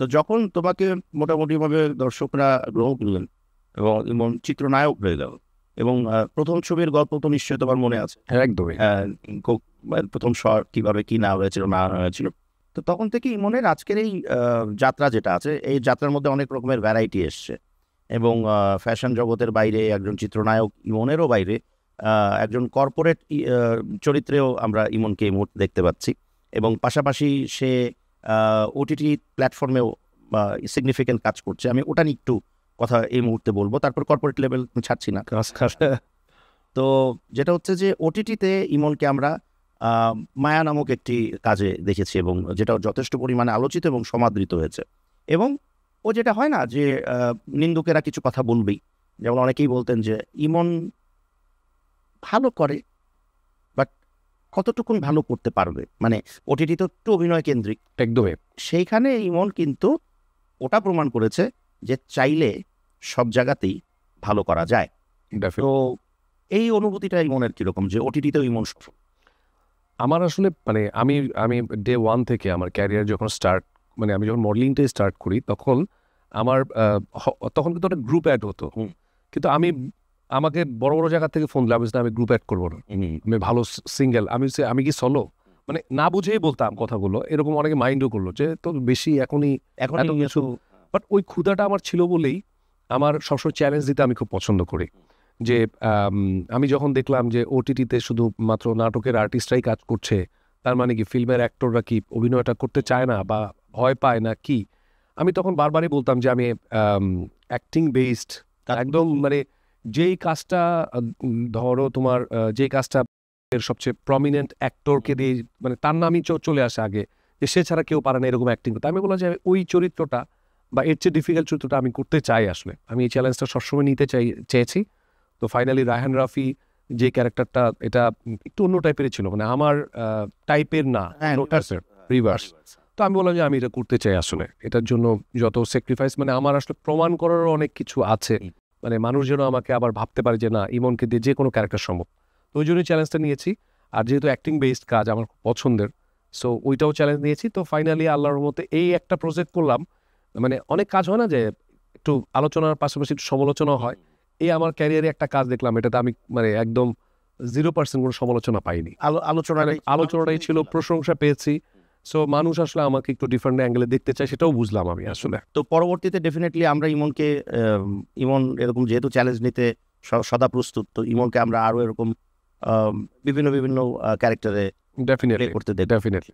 তো যখন তোমাকে মোটামুটিভাবে দর্শকরা গ্রহণ করলেন এবং ইমন চিত্রনায়ক হয়ে গেল, এবং প্রথম ছবির গল্প তো নিশ্চয়ই তোমার মনে আছে। একদমই। প্রথম শট কিভাবে কি না হয়েছিল না হয়েছিল, তো তখন থেকে ইমনের আজকের এই যাত্রা যেটা আছে, এই যাত্রার মধ্যে অনেক রকমের ভ্যারাইটি এসছে। এবং ফ্যাশন জগতের বাইরে একজন চিত্রনায়ক ইমনেরও বাইরে একজন কর্পোরেট চরিত্রেও আমরা ইমনকে এই মুহূর্তে দেখতে পাচ্ছি। এবং পাশাপাশি সে ওটিটি প্ল্যাটফর্মেও সিগনিফিক্যান্ট কাজ করছে। আমি ওটা নিয়ে একটু কথা এই মুহূর্তে বলবো, তারপর কর্পোরেট লেভেল ছাড়ছি না। তো যেটা হচ্ছে যে ওটিটিতে ইমনকে আমরা মায়া নামক একটি কাজে দেখেছি, এবং যেটা যথেষ্ট পরিমাণে আলোচিত এবং সমাদৃত হয়েছে। এবং ও যেটা হয় না যে নিন্দুকেরা কিছু কথা বলবেই, যেমন অনেকেই বলতেন যে ইমন ভালো করে, বাট কতটুকুন ভালো করতে পারবে, মানে ওটিটি তো একটু অভিনয় কেন্দ্রিক। একদমই। সেইখানে ইমন কিন্তু ওটা প্রমাণ করেছে যে চাইলে সব জায়গাতেই ভালো করা যায়। তো এই অনুভূতিটা ইমনের কিরকম, যে ওটিটিতেও ইমন সফল? আমার আসলে মানে আমি আমি ডে ওয়ান থেকে আমার ক্যারিয়ার যখন স্টার্ট, মানে আমি যখন মডেলিংটাই স্টার্ট করি, তখন আমার তখন কিন্তু একটা গ্রুপ অ্যাড হতো। কিন্তু আমাকে বড় বড় জায়গা থেকে ফোন দিলাম যে আমি গ্রুপ অ্যাড করবো না, আমি ভালো সিঙ্গেল, আমি কি সলো, মানে না বুঝেই বলতাম কথাগুলো। এরকম অনেকে মাইন্ডও করলো যে তো বেশি এখনই এত কিছু। বাট ওই ক্ষুধাটা আমার ছিল বলেই আমার সবসময় চ্যালেঞ্জ দিতে আমি খুব পছন্দ করি। যে আমি যখন দেখলাম যে ওটিটিতে শুধুমাত্র নাটকের আর্টিস্টরাই কাজ করছে, তার মানে কি ফিল্মের অ্যাক্টররা কি অভিনয়টা করতে চায় না বা ভয় পায় না কি, আমি তখন বারবারই বলতাম যে আমি অ্যাক্টিং বেসড একদম, মানে যেই কাজটা ধরো তোমার যেই কাজটা সবচেয়ে প্রমিনেন্ট অ্যাক্টরকে দিয়ে, মানে তার নামই চলে আসে আগে, যে সে ছাড়া কেউ পারে না এরকম অ্যাক্টিং করতে। আমি বললাম যে ওই চরিত্রটা বা এর চেয়ে ডিফিকাল্ট চরিত্রটা আমি করতে চাই। আসলে আমি এই চ্যালেঞ্জটা সবসময় নিতে চেয়েছি। তো ফাইনালি রায়হান রাফি যে ক্যারেক্টারটা, এটা একটু অন্য টাইপের ছিল, মানে আমার টাইপের না, রিভার্স। তো আমি বললাম যে আমি এটা করতে চাই। আসলে এটার জন্য যত স্যাক্রিফাইস, মানে আমার আসলে প্রমাণ করারও অনেক কিছু আছে, মানে মানুষ যেন আমাকে আবার ভাবতে পারে যে না, ইমনকে দিয়ে যে কোনো ক্যারেক্টার সম্ভব। তো ওই জন্যই চ্যালেঞ্জটা নিয়েছি। আর যেহেতু অ্যাক্টিং বেসড কাজ আমার খুব পছন্দের, সো ওইটাও চ্যালেঞ্জ নিয়েছি। তো ফাইনালি আল্লাহর মতে এই একটা প্রজেক্ট করলাম। মানে অনেক কাজ হয় না যে একটু আলোচনার পাশাপাশি একটু সমালোচনাও হয়, এই আমার ক্যারিয়ারে একটা কাজ দেখলাম, এটাতে আমি মানে একদম 0% কোনো সমালোচনা পাইনি। আলোচনাটাই ছিল, প্রশংসা পেয়েছি। সো মানুষ আসলে আমাকে একটু ডিফারেন্ট অ্যাঙ্গেলে দেখতে চায়, সেটাও বুঝলাম আমি আসলে। তো পরবর্তীতে ডেফিনেটলি আমরা ইমনকে, ইমন এরকম যেহেতু চ্যালেঞ্জ নিতে সদা প্রস্তুত, তো ইমনকে আমরা আরো এরকম বিভিন্ন বিভিন্ন ক্যারেক্টারে ডেফিনেটলি করতে দেখব। ডেফিনেটলি।